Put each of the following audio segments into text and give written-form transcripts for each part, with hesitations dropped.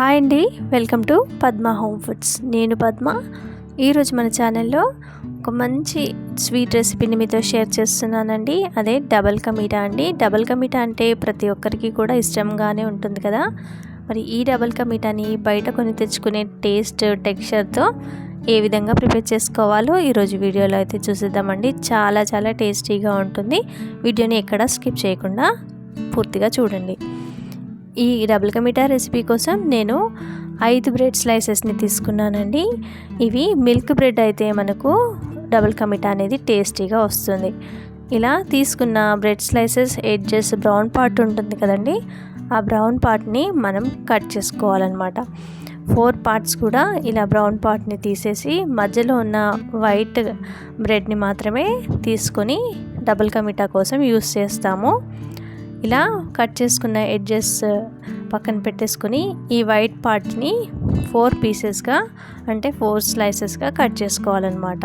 Hi అండి, welcome to Padma home foods. నేను పద్మ. ఈరోజు మన ఛానల్లో ఒక మంచి స్వీట్ రెసిపీని మీతో షేర్ చేస్తున్నానండి. అదే డబల్ కా మీఠా అండి. డబల్ కా మీఠా అంటే ప్రతి ఒక్కరికి కూడా ఇష్టంగానే ఉంటుంది కదా. మరి ఈ డబల్ కా మీఠాని బయట కొని తెచ్చుకునే టేస్ట్ టెక్స్చర్తో ఏ విధంగా ప్రిపేర్ చేసుకోవాలో ఈరోజు వీడియోలో అయితే చూసేద్దామండి. చాలా చాలా టేస్టీగా ఉంటుంది. వీడియోని ఎక్కడ స్కిప్ చేయకుండా పూర్తిగా చూడండి. ఈ డబుల్ కా మీఠా రెసిపీ కోసం నేను 5 బ్రెడ్ స్లైసెస్ని తీసుకున్నానండి. ఇవి మిల్క్ బ్రెడ్ అయితే మనకు డబుల్ కా మీఠా అనేది టేస్టీగా వస్తుంది. ఇలా తీసుకున్న bread slices edges brown part ఉంటుంది కదండి, ఆ బ్రౌన్ పార్ట్ని మనం కట్ చేసుకోవాలన్నమాట. 4 పార్ట్స్ కూడా ఇలా బ్రౌన్ పార్ట్ని తీసేసి మధ్యలో ఉన్న వైట్ బ్రెడ్ని మాత్రమే తీసుకొని డబుల్ కా మీఠా కోసం యూస్ చేస్తాము. ఇలా కట్ చేసుకున్న ఎడ్జెస్ పక్కన పెట్టేసుకొని ఈ వైట్ పార్ట్ని 4 పీసెస్గా అంటే 4 స్లైసెస్గా కట్ చేసుకోవాలన్నమాట.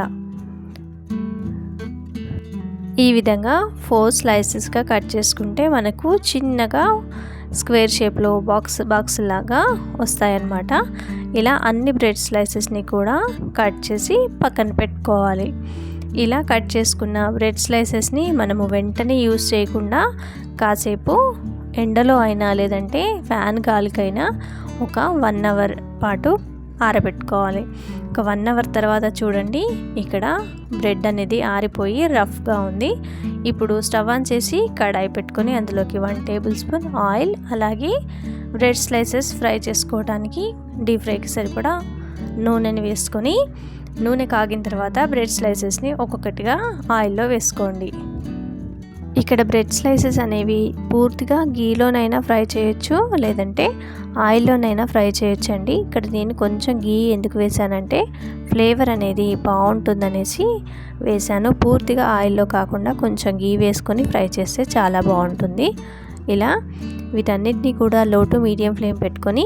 ఈ విధంగా 4 స్లైసెస్గా కట్ చేసుకుంటే మనకు చిన్నగా స్క్వేర్ షేప్లో బాక్స్ లాగా వస్తాయన్నమాట. ఇలా అన్ని బ్రెడ్ స్లైసెస్ని కూడా కట్ చేసి పక్కన పెట్టుకోవాలి. ఇలా కట్ చేసుకున్న బ్రెడ్ స్లైసెస్ని మనము వెంటనే యూస్ చేయకుండా కాసేపు ఎండలో అయినా లేదంటే ఫ్యాన్ గాలికైనా ఒక 1 అవర్ పాటు ఆరబెట్టుకోవాలి. ఒక 1 అవర్ తర్వాత చూడండి, ఇక్కడ బ్రెడ్ అనేది ఆరిపోయి రఫ్గా ఉంది. ఇప్పుడు స్టవ్ ఆన్ చేసి కడాయి పెట్టుకొని అందులోకి 1 టేబుల్ స్పూన్ ఆయిల్, అలాగే బ్రెడ్ స్లైసెస్ ఫ్రై చేసుకోవడానికి డీప్ ఫ్రైకి సరిపడా నూనెని వేసుకొని నూనె కాగిన తర్వాత బ్రెడ్ స్లైసెస్ని ఒక్కొక్కటిగా ఆయిల్లో వేసుకోండి. ఇక్కడ బ్రెడ్ స్లైసెస్ అనేవి పూర్తిగా గీలోనైనా ఫ్రై చేయొచ్చు, లేదంటే ఆయిల్లోనైనా ఫ్రై చేయొచ్చు అండి. ఇక్కడ నేను కొంచెం గీ ఎందుకు వేసానంటే ఫ్లేవర్ అనేది బాగుంటుందనేసి వేసాను. పూర్తిగా ఆయిల్లో కాకుండా కొంచెం గీ వేసుకొని ఫ్రై చేస్తే చాలా బాగుంటుంది. ఇలా వీటన్నిటిని కూడా లో టు మీడియం ఫ్లేమ్ పెట్టుకొని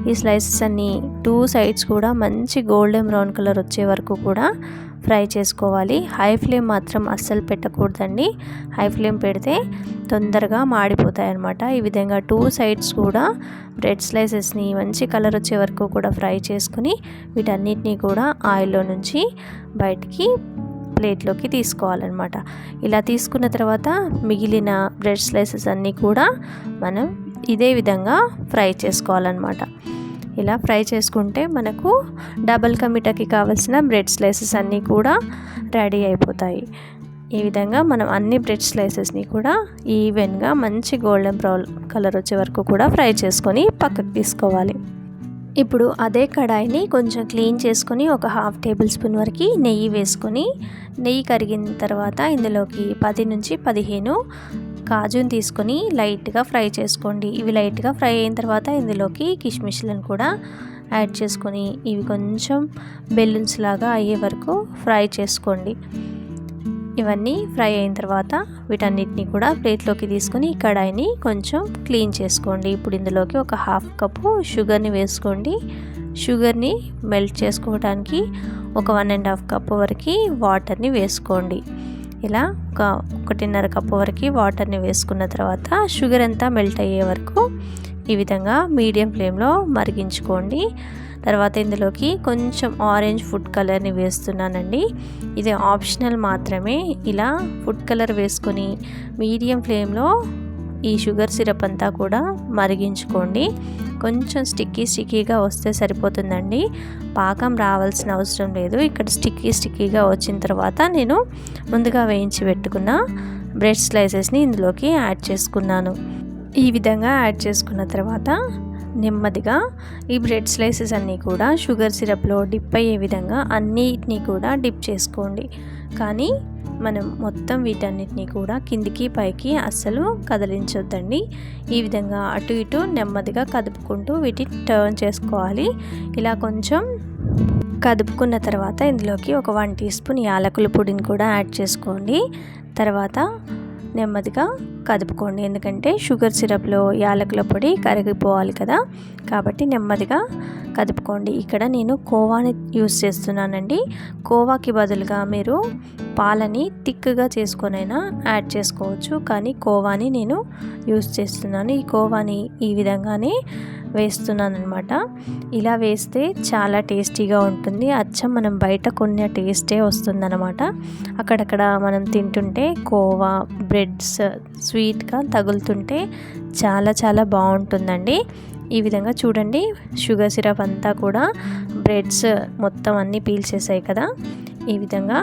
ఈ స్లైసెస్ అన్నీ 2 సైడ్స్ కూడా మంచి గోల్డెన్ బ్రౌన్ కలర్ వచ్చే వరకు కూడా ఫ్రై చేసుకోవాలి. హై ఫ్లేమ్ మాత్రం అస్సలు పెట్టకూడదండి. హై ఫ్లేమ్ పెడితే తొందరగా మాడిపోతాయి అన్నమాట. ఈ విధంగా 2 సైడ్స్ కూడా బ్రెడ్ స్లైసెస్ని మంచి కలర్ వచ్చే వరకు కూడా ఫ్రై చేసుకుని వీటన్నిటిని కూడా ఆయిల్లో నుంచి బయటికి ప్లేట్లోకి తీసుకోవాలన్నమాట. ఇలా తీసుకున్న తర్వాత మిగిలిన బ్రెడ్ స్లైసెస్ అన్నీ కూడా మనం ఇదే విధంగా ఫ్రై చేసుకోవాలన్నమాట. ఇలా ఫ్రై చేసుకుంటే మనకు డబల్ కా మీఠాకి కావాల్సిన బ్రెడ్ స్లైసెస్ అన్నీ కూడా రెడీ అయిపోతాయి. ఈ విధంగా మనం అన్ని బ్రెడ్ స్లైసెస్ని కూడా ఈవెన్గా మంచి గోల్డెన్ బ్రౌన్ కలర్ వచ్చే వరకు కూడా ఫ్రై చేసుకొని పక్కకు తీసుకోవాలి. ఇప్పుడు అదే కడాయిని కొంచెం క్లీన్ చేసుకొని ఒక 1/2 టేబుల్ స్పూన్ వరకు నెయ్యి వేసుకొని, నెయ్యి కరిగిన తర్వాత ఇందులోకి 10 నుంచి 15 కాజుని తీసుకొని లైట్గా ఫ్రై చేసుకోండి. ఇవి లైట్గా ఫ్రై అయిన తర్వాత ఇందులోకి కిస్మిస్లను కూడా యాడ్ చేసుకొని ఇవి కొంచెం బెలూన్స్ లాగా అయ్యే వరకు ఫ్రై చేసుకోండి. ఇవన్నీ ఫ్రై అయిన తర్వాత వీటన్నిటిని కూడా ప్లేట్లోకి తీసుకొని ఈ కడాయిని కొంచెం క్లీన్ చేసుకోండి. ఇప్పుడు ఇందులోకి ఒక 1/2 కప్పు షుగర్ని వేసుకోండి. షుగర్ని మెల్ట్ చేసుకోవడానికి ఒక 1.5 కప్పు వరకు వాటర్ని వేసుకోండి. ఇలా ఒక 1.5 కప్పు వరకు వాటర్ని వేసుకున్న తర్వాత షుగర్ అంతా మెల్ట్ అయ్యే వరకు ఈ విధంగా మీడియం ఫ్లేమ్లో మరిగించుకోండి. తర్వాత ఇందులోకి కొంచెం ఆరెంజ్ ఫుడ్ కలర్ని వేస్తున్నానండి. ఇది ఆప్షనల్ మాత్రమే. ఇలా ఫుడ్ కలర్ వేసుకొని మీడియం ఫ్లేమ్లో ఈ షుగర్ సిరప్ అంతా కూడా మరిగించుకోండి. కొంచెం స్టిక్కీగా వస్తే సరిపోతుందండి. పాకం రావాల్సిన అవసరం లేదు. ఇక్కడ స్టిక్కీగా వచ్చిన తర్వాత నేను ముందుగా వేయించి పెట్టుకున్న బ్రెడ్ స్లైసెస్ని ఇందులోకి యాడ్ చేసుకున్నాను. ఈ విధంగా యాడ్ చేసుకున్న తర్వాత నెమ్మదిగా ఈ బ్రెడ్ స్లైసెస్ అన్నీ కూడా షుగర్ సిరప్లో డిప్ అయ్యే విధంగా అన్నిటినీ కూడా డిప్ చేసుకోండి. కానీ మనం మొత్తం వీటన్నిటిని కూడా కిందికి పైకి అస్సలు కదిలించొద్దండి. ఈ విధంగా అటు ఇటు నెమ్మదిగా కదుపుకుంటూ వీటిని టర్న్ చేసుకోవాలి. ఇలా కొంచెం కదుపుకున్న తర్వాత ఇందులోకి ఒక 1 టీ స్పూన్ యాలకుల పొడిని కూడా యాడ్ చేసుకోండి. తర్వాత నెమ్మదిగా కదుపుకోండి. ఎందుకంటే షుగర్ సిరప్లో యాలకుల పొడి కరిగిపోవాలి కదా, కాబట్టి నెమ్మదిగా కదుపుకోండి. ఇక్కడ నేను కోవాని యూస్ చేస్తున్నానండి. కోవాకి బదులుగా మీరు పాలని థిక్గా చేసుకొనైనా యాడ్ చేసుకోవచ్చు, కానీ కోవాని నేను యూస్ చేస్తున్నాను. ఈ కోవాని ఈ విధంగానే వేస్తున్నాను అనమాట. ఇలా వేస్తే చాలా టేస్టీగా ఉంటుంది. అచ్చం మనం బయట కొన్న టేస్టే వస్తుందన్నమాట. అక్కడక్కడ మనం తింటుంటే కోవా బ్రెడ్స్ స్వీట్గా తగులుతుంటే చాలా చాలా బాగుంటుందండి. ఈ విధంగా చూడండి, షుగర్ సిరప్ అంతా కూడా బ్రెడ్స్ మొత్తం అన్నీ పీల్చేసాయి కదా. ఈ విధంగా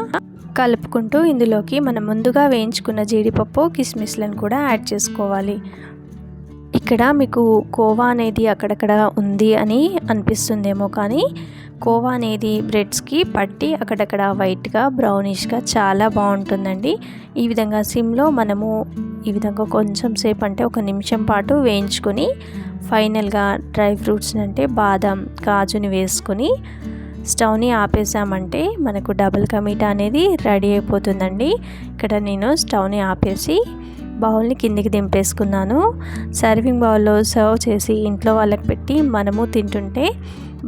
కలుపుకుంటూ ఇందులోకి మనం ముందుగా వేయించుకున్న జీడిపప్పు కిస్మిస్లను కూడా యాడ్ చేసుకోవాలి. ఇక్కడ మీకు కోవా అనేది అక్కడక్కడ ఉంది అని అనిపిస్తుందేమో, కానీ కోవా అనేది బ్రెడ్స్కి పట్టి అక్కడక్కడ వైట్గా బ్రౌనిష్గా చాలా బాగుంటుందండి. ఈ విధంగా సిమ్లో మనము ఈ విధంగా కొంచెం సేపు అంటే 1 నిమిషం పాటు వేయించుకొని ఫైనల్గా డ్రై ఫ్రూట్స్ అంటే బాదం కాజుని వేసుకొని స్టవ్ని ఆపేసామంటే మనకు డబుల్ కా మీఠా అనేది రెడీ అయిపోతుందండి. ఇక్కడ నేను స్టవ్ని ఆపేసి బౌల్ని కిందికి దింపేసుకున్నాను. సర్వింగ్ బౌల్లో సర్వ్ చేసి ఇంట్లో వాళ్ళకి పెట్టి మనము తింటుంటే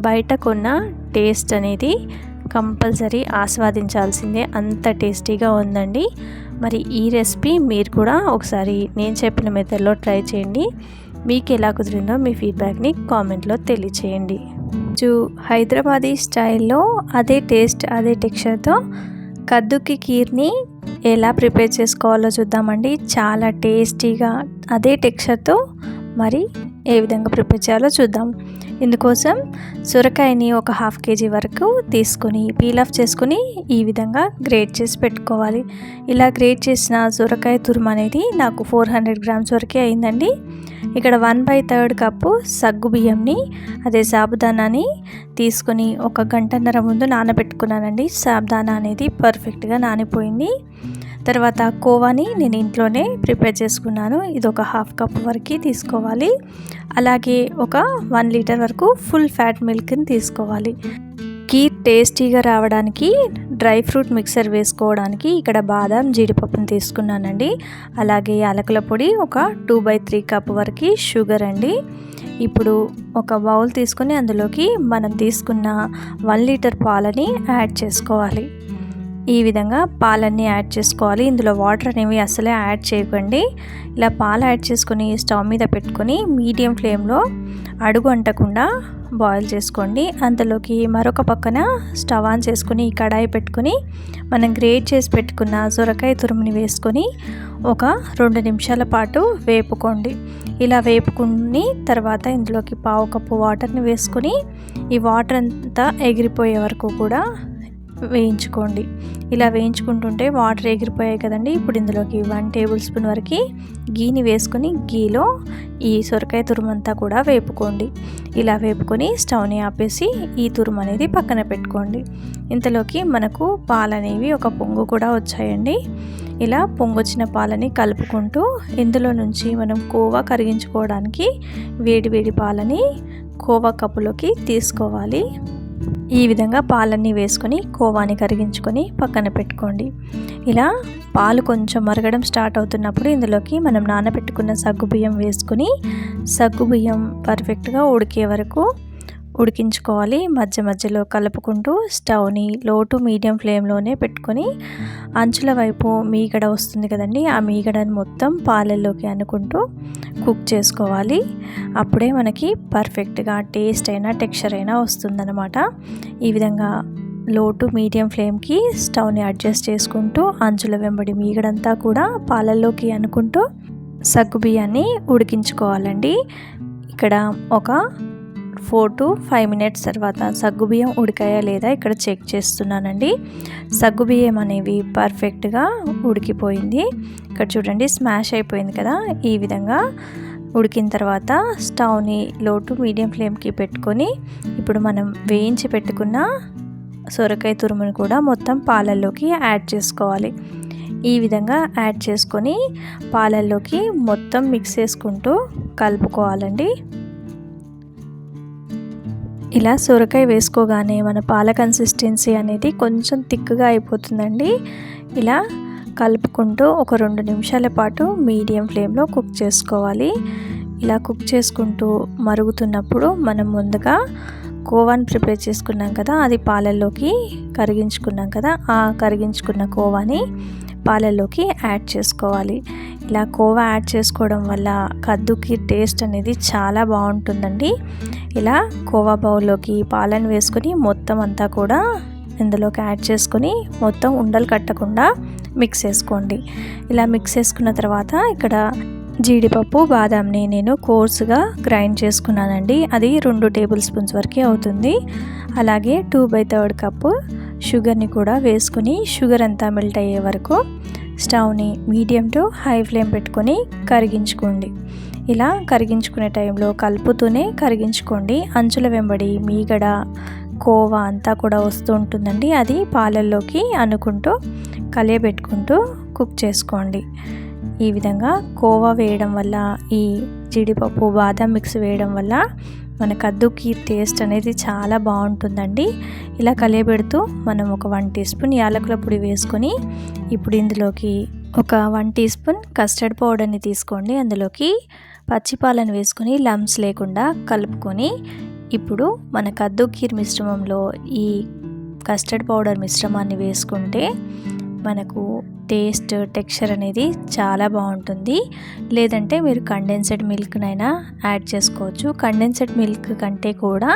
బయట కొన్న టేస్ట్ అనేది కంపల్సరీ ఆస్వాదించాల్సిందే, అంత టేస్టీగా ఉందండి. మరి ఈ రెసిపీ మీరు కూడా ఒకసారి నేను చెప్పిన మెథడ్లో ట్రై చేయండి. మీకు ఎలా కుదిరిందో మీ ఫీడ్బ్యాక్ని కామెంట్లో తెలియచేయండి. హైదరాబాదీ స్టైల్లో అదే టేస్ట్ అదే టెక్స్చర్తో కద్దుకి కీర్ని ఎలా ప్రిపేర్ చేసుకోవాలో చూద్దామండి. చాలా టేస్టీగా అదే టెక్స్చర్తో మరి ఏ విధంగా ప్రిపేర్ చేయాలో చూద్దాం. ఇందుకోసం సొరకాయని ఒక 1/2 kg వరకు తీసుకొని పీల్ ఆఫ్ చేసుకుని ఈ విధంగా గ్రేట్ చేసి పెట్టుకోవాలి. ఇలా గ్రేట్ చేసిన సొరకాయ తురుము అనేది నాకు 400 grams వరకే అయిందండి. ఇక్కడ 1/3 కప్పు సగ్గు బియ్యంని అదే సాబుదానాని తీసుకొని 1 గంటన్నర ముందు నానబెట్టుకున్నానండి. సాబుదానా అనేది పర్ఫెక్ట్గా నానిపోయింది. తర్వాత కోవాని నేను ఇంట్లోనే ప్రిపేర్ చేసుకున్నాను. ఇది ఒక 1/2 కప్ వరకు తీసుకోవాలి. అలాగే ఒక 1 లీటర్ వరకు ఫుల్ ఫ్యాట్ మిల్క్ని తీసుకోవాలి. కీర్ టేస్టీగా రావడానికి డ్రై ఫ్రూట్ మిక్సర్ వేసుకోవడానికి ఇక్కడ బాదం జీడిపప్పును తీసుకున్నానండి. అలాగే యాలకుల పొడి ఒక 2/3 కప్ వరకు షుగర్ అండి. ఇప్పుడు ఒక బౌల్ తీసుకొని అందులోకి మనం తీసుకున్న 1 లీటర్ పాలని యాడ్ చేసుకోవాలి. ఈ విధంగా పాలన్నీ యాడ్ చేసుకోవాలి. ఇందులో వాటర్ అనేవి అసలే యాడ్ చేయకండి. ఇలా పాలు యాడ్ చేసుకొని స్టవ్ మీద పెట్టుకొని మీడియం ఫ్లేమ్లో అడుగు అంటకుండా బాయిల్ చేసుకోండి. అంతలోకి మరొక పక్కన స్టవ్ ఆన్ చేసుకుని కడాయి పెట్టుకొని మనం గ్రేట్ చేసి పెట్టుకున్న సొరకాయ తురుముని వేసుకొని ఒక 2 నిమిషాల పాటు వేపుకోండి. ఇలా వేపుకుని తర్వాత ఇందులోకి 1/2 కప్పు వాటర్ని వేసుకొని ఈ వాటర్ అంతా ఎగిరిపోయే వరకు కూడా వేయించుకోండి. ఇలా వేయించుకుంటుంటే వాటర్ ఎగిరిపోయాయి కదండి. ఇప్పుడు ఇందులోకి 1 టేబుల్ స్పూన్ వరకు గీని వేసుకొని గీలో ఈ సొరకాయ తురుము అంతా కూడా వేపుకోండి. ఇలా వేపుకొని స్టవ్ని ఆపేసి ఈ తురుము అనేది పక్కన పెట్టుకోండి. ఇంతలోకి మనకు పాలు అనేవి ఒక పొంగు కూడా వచ్చాయండి. ఇలా పొంగొచ్చిన పాలని కలుపుకుంటూ ఇందులో నుంచి మనం కోవా కరిగించుకోవడానికి వేడి పాలని కోవా కప్పులోకి తీసుకోవాలి. ఈ విధంగా పాలన్నీ వేసుకొని కోవాని కరిగించుకొని పక్కన పెట్టుకోండి. ఇలా పాలు కొంచెం మరగడం స్టార్ట్ అవుతున్నప్పుడు ఇందులోకి మనం నానబెట్టుకున్న సగ్గుబియ్యం వేసుకొని సగ్గుబియ్యం పర్ఫెక్ట్గా ఉడికే వరకు ఉడికించుకోవాలి. మధ్యలో కలుపుకుంటూ స్టవ్ని లో టు మీడియం ఫ్లేమ్లోనే పెట్టుకొని అంచుల వైపు మీగడ వస్తుంది కదండి, ఆ మీగడని మొత్తం పాలల్లోకి అనుకుంటూ కుక్ చేసుకోవాలి. అప్పుడే మనకి పర్ఫెక్ట్గా టేస్ట్ అయినా టెక్స్చర్ అయినా వస్తుందన్నమాట. ఈ విధంగా లో టు మీడియం ఫ్లేమ్కి స్టవ్ని అడ్జస్ట్ చేసుకుంటూ అంచుల వెంబడి మీగడంతా కూడా పాలల్లోకి అనుకుంటూ సగ్గుబియ్యాన్ని ఉడికించుకోవాలండి. ఇక్కడ ఒక 4 to 5 minutes తర్వాత సగ్గుబియ్యం ఉడికాయా లేదా ఇక్కడ చెక్ చేస్తున్నానండి. సగ్గుబియ్యం అనేవి పర్ఫెక్ట్గా ఉడికిపోయింది. ఇక్కడ చూడండి స్మాష్ అయిపోయింది కదా. ఈ విధంగా ఉడికిన తర్వాత స్టవ్ని లో టు మీడియం ఫ్లేమ్కి పెట్టుకొని ఇప్పుడు మనం వేయించి పెట్టుకున్న సొరకాయ తురుమును కూడా మొత్తం పాలల్లోకి యాడ్ చేసుకోవాలి. ఈ విధంగా యాడ్ చేసుకొని పాలల్లోకి మొత్తం మిక్స్ చేసుకుంటూ కలుపుకోవాలండి. ఇలా సొరకాయ వేసుకోగానే మన పాల కన్సిస్టెన్సీ అనేది కొంచెం థిక్గా అయిపోతుందండి. ఇలా కలుపుకుంటూ ఒక 2 నిమిషాల పాటు మీడియం ఫ్లేమ్లో కుక్ చేసుకోవాలి. ఇలా కుక్ చేసుకుంటూ మరుగుతున్నప్పుడు మనం ముందుగా కోవాని ప్రిపేర్ చేసుకున్నాం కదా, అది పాలల్లోకి కరిగించుకున్నాం కదా, ఆ కరిగించుకున్న కోవాని పాలల్లోకి యాడ్ చేసుకోవాలి. ఇలా కోవా యాడ్ చేసుకోవడం వల్ల కద్దుకి టేస్ట్ అనేది చాలా బాగుంటుందండి. ఇలా కోవా బౌల్లోకి పాలను వేసుకొని మొత్తం అంతా కూడా ఇందులోకి యాడ్ చేసుకొని మొత్తం ఉండలు కట్టకుండా మిక్స్ చేసుకోండి. ఇలా మిక్స్ చేసుకున్న తర్వాత ఇక్కడ జీడిపప్పు బాదాంని నేను కోర్సుగా గ్రైండ్ చేసుకున్నానండి. అది 2 టేబుల్ స్పూన్స్ వరకే అవుతుంది. అలాగే 2/3 కప్పు షుగర్ని కూడా వేసుకొని షుగర్ అంతా మెల్ట్ అయ్యే వరకు స్టవ్ని మీడియం టు హై ఫ్లేమ్ పెట్టుకొని కరిగించుకోండి. ఇలా కరిగించుకునే టైంలో కలుపుతూనే కరిగించుకోండి. అంచుల వెంబడి మీగడ కోవా అంతా కూడా వస్తూ ఉంటుందండి. అది పాలల్లోకి అనుకుంటూ కలియబెట్టుకుంటూ కుక్ చేసుకోండి. ఈ విధంగా కోవా వేయడం వల్ల, ఈ జీడిపప్పు బాదం మిక్స్ వేయడం వల్ల మన కద్దుకి టేస్ట్ అనేది చాలా బాగుంటుందండి. ఇలా కలియబెడుతూ మనం ఒక 1 టీ స్పూన్ యాలకుల పొడి వేసుకొని ఇప్పుడు ఇందులోకి ఒక 1 టీ స్పూన్ కస్టర్డ్ పౌడర్ని తీసుకోండి. అందులోకి పచ్చిపాలను వేసుకొని లమ్స్ లేకుండా కలుపుకొని ఇప్పుడు మన కద్దు కీర్ మిశ్రమంలో ఈ కస్టర్డ్ పౌడర్ మిశ్రమాన్ని వేసుకుంటే మనకు టేస్ట్ టెక్స్చర్ అనేది చాలా బాగుంటుంది. లేదంటే మీరు కండెన్స్డ్ మిల్క్నైనా యాడ్ చేసుకోవచ్చు. కండెన్స్డ్ మిల్క్ కంటే కూడా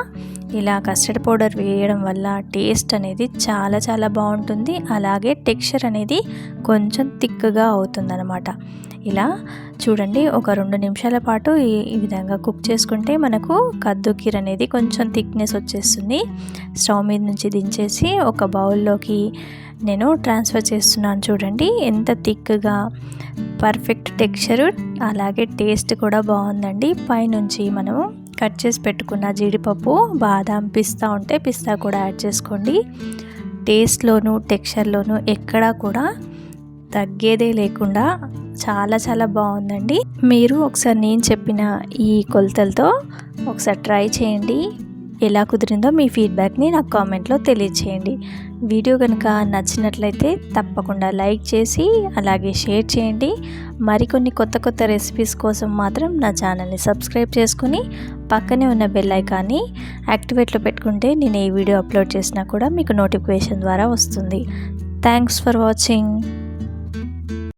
ఇలా కస్టర్డ్ పౌడర్ వేయడం వల్ల టేస్ట్ అనేది చాలా చాలా బాగుంటుంది. అలాగే టెక్స్చర్ అనేది కొంచెం థిక్గా అవుతుందన్నమాట. ఇలా చూడండి, ఒక 2 నిమిషాల పాటు ఈ విధంగా కుక్ చేసుకుంటే మనకు కద్దు కీర్ అనేది కొంచెం థిక్నెస్ వచ్చేస్తుంది. స్టవ్ మీద నుంచి దించేసి ఒక బౌల్లోకి నేను ట్రాన్స్ఫర్ చేస్తున్నాను. చూడండి ఎంత థిక్గా, పర్ఫెక్ట్ టెక్స్చర్, అలాగే టేస్ట్ కూడా బాగుందండి. పైనుంచి మనము కట్ చేసి పెట్టుకున్న జీడిపప్పు బాదాం పిస్తా ఉంటే పిస్తా కూడా యాడ్ చేసుకోండి. టేస్ట్లోనూ టెక్స్చర్లోనూ ఎక్కడా కూడా తగ్గేదే లేకుండా చాలా చాలా బాగుందండి. మీరు ఒకసారి నేను చెప్పిన ఈ కొలతలతో ఒకసారి ట్రై చేయండి. ఎలా కుదిరిందో మీ ఫీడ్బ్యాక్ని నాకు కామెంట్లో తెలియచేయండి. వీడియో కనుక నచ్చినట్లయితే తప్పకుండా లైక్ చేసి అలాగే షేర్ చేయండి. మరికొన్ని కొత్త కొత్త రెసిపీస్ కోసం మాత్రం నా ఛానల్ని సబ్స్క్రైబ్ చేసుకుని పక్కనే ఉన్న బెల్ ఐకాన్ని యాక్టివేట్లో పెట్టుకుంటే నేను ఏ వీడియో అప్లోడ్ చేసినా కూడా మీకు నోటిఫికేషన్ ద్వారా వస్తుంది. Thanks for watching.